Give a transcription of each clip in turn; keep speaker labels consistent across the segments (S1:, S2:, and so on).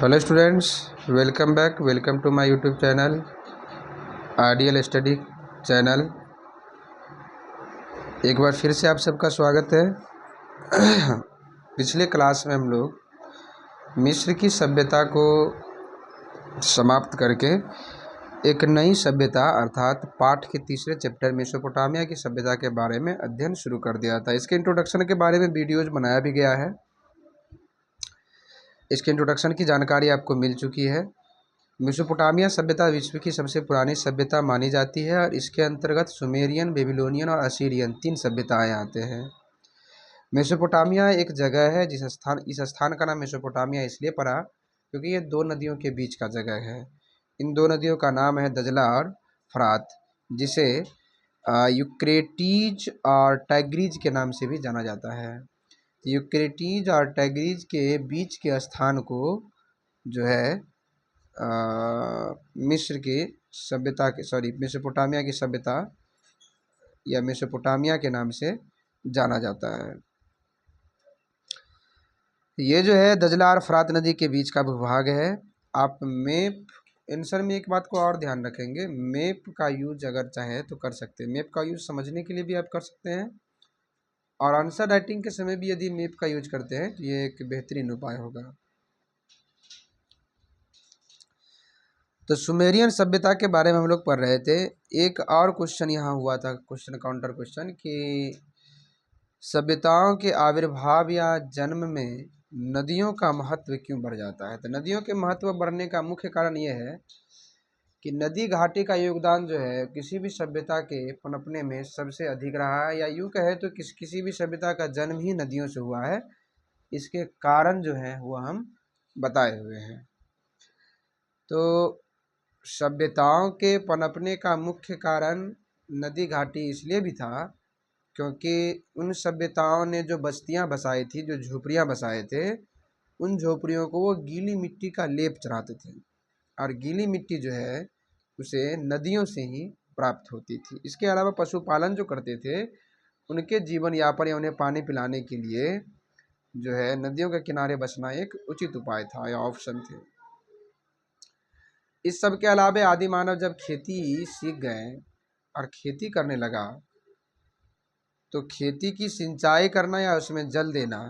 S1: Hello students, welcome to my YouTube channel ideal study channel. एक बार फिर से आप सबका स्वागत है। पिछले क्लास में हम लोग मिस्र की सभ्यता को समाप्त करके एक नई सभ्यता अर्थात पाठ के तीसरे चैप्टर मेसोपोटामिया की सभ्यता के बारे में अध्ययन शुरू कर दिया था। इसके इंट्रोडक्शन के बारे में वीडियोज बनाया भी गया है। इसके इंट्रोडक्शन की जानकारी आपको मिल चुकी है। मेसोपोटामिया सभ्यता विश्व की सबसे पुरानी सभ्यता मानी जाती है और इसके अंतर्गत सुमेरियन, बेबीलोनियन और असीरियन 3 सभ्यताएं आते हैं। मेसोपोटामिया एक जगह है इस स्थान का नाम मेसोपोटामिया इसलिए पड़ा क्योंकि ये 2 नदियों के बीच का जगह है। इन 2 नदियों का नाम है दजला और फरात, जिसे यूक्रेटीज और टाइग्रीज के नाम से भी जाना जाता है। यूक्रेटीज और टाइग्रीज के बीच के स्थान को जो है मिस्र की सभ्यता के मेसोपोटामिया की सभ्यता या मेसोपोटामिया के नाम से जाना जाता है। ये जो है दजला और फरात नदी के बीच का भूभाग है। आप मैप आंसर में एक बात को और ध्यान रखेंगे, मैप का यूज अगर चाहे तो कर सकते हैं। मैप का यूज समझने के लिए भी आप कर सकते हैं और आंसर राइटिंग के समय भी यदि मैप का यूज करते हैं तो ये एक बेहतरीन उपाय होगा। तो सुमेरियन सभ्यता के बारे में हम लोग पढ़ रहे थे। एक और क्वेश्चन यहाँ हुआ था, क्वेश्चन काउंटर क्वेश्चन, कि सभ्यताओं के आविर्भाव या जन्म में नदियों का महत्व क्यों बढ़ जाता है। तो नदियों के महत्व बढ़ने का मुख्य कारण ये है कि नदी घाटी का योगदान जो है किसी भी सभ्यता के पनपने में सबसे अधिक रहा है, या यूँ कहे तो किसी भी सभ्यता का जन्म ही नदियों से हुआ है। इसके कारण जो है वो हम बताए हुए हैं। तो सभ्यताओं के पनपने का मुख्य कारण नदी घाटी इसलिए भी था क्योंकि उन सभ्यताओं ने जो बस्तियां बसाई थी, जो झोपड़ियां बसाए थे, उन झोपड़ियों को वो गीली मिट्टी का लेप चढ़ाते थे और गीली मिट्टी जो है उसे नदियों से ही प्राप्त होती थी। इसके अलावा पशुपालन जो करते थे उनके जीवन यापन या उन्हें पानी पिलाने के लिए जो है नदियों के किनारे बसना एक उचित उपाय था या ऑप्शन थे। इस सब के अलावा आदि मानव जब खेती सीख गए और खेती करने लगा तो खेती की सिंचाई करना या उसमें जल देना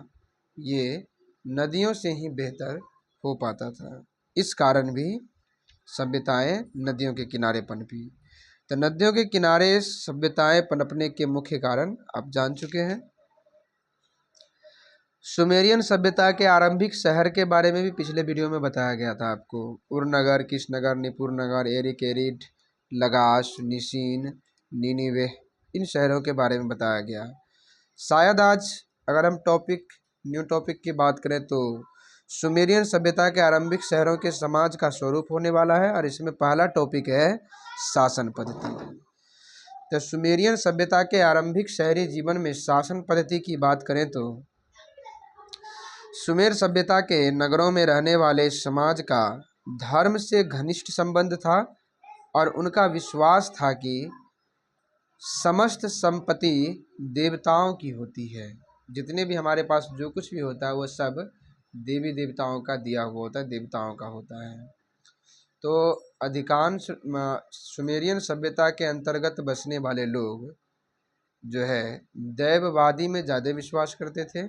S1: ये नदियों से ही बेहतर हो पाता था। इस कारण भी सभ्यताएं नदियों के किनारे पनपी। तो नदियों के किनारे सभ्यताएं पनपने के मुख्य कारण आप जान चुके हैं। सुमेरियन सभ्यता के आरंभिक शहर के बारे में भी पिछले वीडियो में बताया गया था आपको। उरनगर, किशनगर, निपुरनगर, एरिक एरिड, लगाश, निशीन, नीनिवे, इन शहरों के बारे में बताया गया। शायद आज अगर हम न्यू टॉपिक की बात करें तो सुमेरियन सभ्यता के आरंभिक शहरों के समाज का स्वरूप होने वाला है और इसमें पहला टॉपिक है शासन पद्धति। तो सुमेरियन सभ्यता के आरंभिक शहरी जीवन में शासन पद्धति की बात करें तो सुमेर सभ्यता के नगरों में रहने वाले समाज का धर्म से घनिष्ठ संबंध था और उनका विश्वास था कि समस्त संपत्ति देवताओं की होती है। जितने भी हमारे पास जो कुछ भी होता है वो सब देवी देवताओं का दिया हुआ होता है, देवताओं का होता है। तो अधिकांश सुमेरियन सभ्यता के अंतर्गत बसने वाले लोग जो है दैववादी में ज़्यादा विश्वास करते थे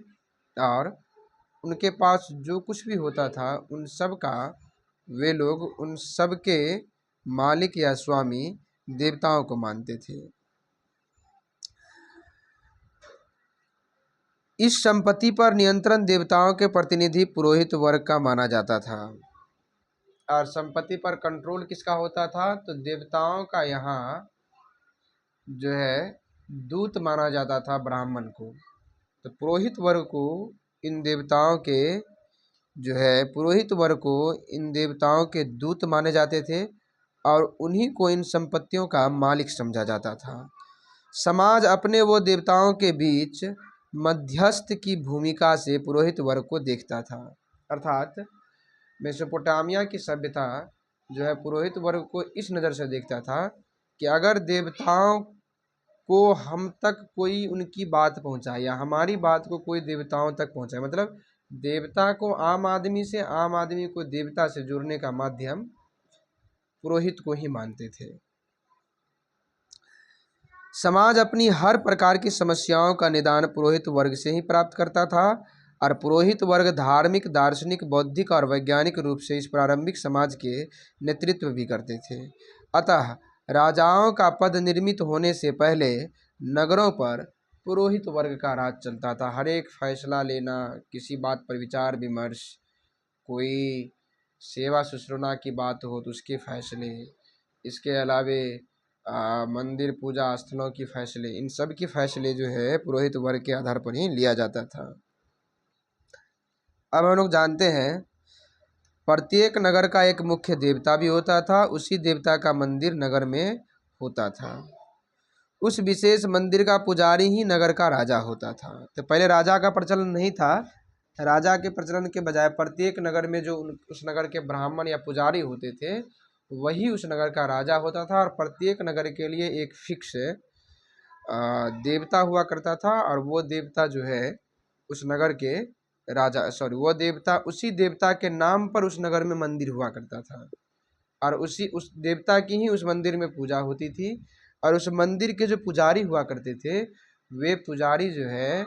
S1: और उनके पास जो कुछ भी होता था उन सब का वे लोग उन सब के मालिक या स्वामी देवताओं को मानते थे। इस संपत्ति पर नियंत्रण देवताओं के प्रतिनिधि पुरोहित वर्ग का माना जाता था और संपत्ति पर कंट्रोल किसका होता था तो देवताओं का यहाँ जो है दूत माना जाता था ब्राह्मण को। तो पुरोहित वर्ग को इन देवताओं के जो है पुरोहित वर्ग को इन देवताओं के दूत माने जाते थे और उन्हीं को इन संपत्तियों का मालिक समझा जाता था। समाज अपने वो देवताओं के बीच मध्यस्थ की भूमिका से पुरोहित वर्ग को देखता था। अर्थात मेसोपोटामिया की सभ्यता जो है पुरोहित वर्ग को इस नज़र से देखता था कि अगर देवताओं को हम तक कोई उनकी बात पहुंचाए या हमारी बात को कोई देवताओं तक पहुंचाए, मतलब देवता को आम आदमी से, आम आदमी को देवता से जुड़ने का माध्यम पुरोहित को ही मानते थे। समाज अपनी हर प्रकार की समस्याओं का निदान पुरोहित वर्ग से ही प्राप्त करता था और पुरोहित वर्ग धार्मिक, दार्शनिक, बौद्धिक और वैज्ञानिक रूप से इस प्रारंभिक समाज के नेतृत्व भी करते थे। अतः राजाओं का पद निर्मित होने से पहले नगरों पर पुरोहित वर्ग का राज चलता था। हर एक फैसला लेना, किसी बात पर विचार विमर्श, कोई सेवा शुश्रूषा की बात हो तो उसके फैसले, इसके अलावे मंदिर पूजा स्थलों की फैसले, इन सब के फैसले जो है पुरोहित वर्ग के आधार पर ही लिया जाता था। अब हम लोग जानते हैं प्रत्येक नगर का एक मुख्य देवता भी होता था, उसी देवता का मंदिर नगर में होता था। उस विशेष मंदिर का पुजारी ही नगर का राजा होता था। तो पहले राजा का प्रचलन नहीं था, राजा के प्रचलन के बजाय प्रत्येक नगर में जो उस नगर के ब्राह्मण या पुजारी होते थे वही उस नगर का राजा होता था और प्रत्येक नगर के लिए एक फिक्स देवता हुआ करता था और वो देवता जो है उस नगर के राजा, वो देवता, उसी देवता के नाम पर उस नगर में मंदिर हुआ करता था और उस देवता की ही उस मंदिर में पूजा होती थी और उस मंदिर के जो पुजारी हुआ करते थे वे पुजारी जो है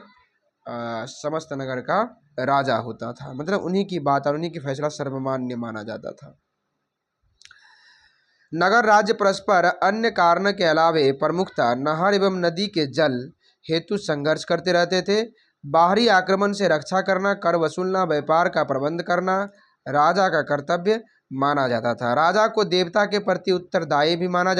S1: समस्त नगर का राजा होता था। मतलब उन्हीं की बात और उन्हीं की फैसला सर्वमान्य माना जाता था। नगर राज्य परस्पर अन्य कारण के अलावे प्रमुखतः नहर एवं नदी के जल हेतु संघर्ष करते रहते थे। बाहरी आक्रमण से रक्षा करना, कर वसूलना, व्यापार का प्रबंध करना राजा का कर्तव्य माना जाता था। राजा को देवता के प्रति उत्तरदायी भी माना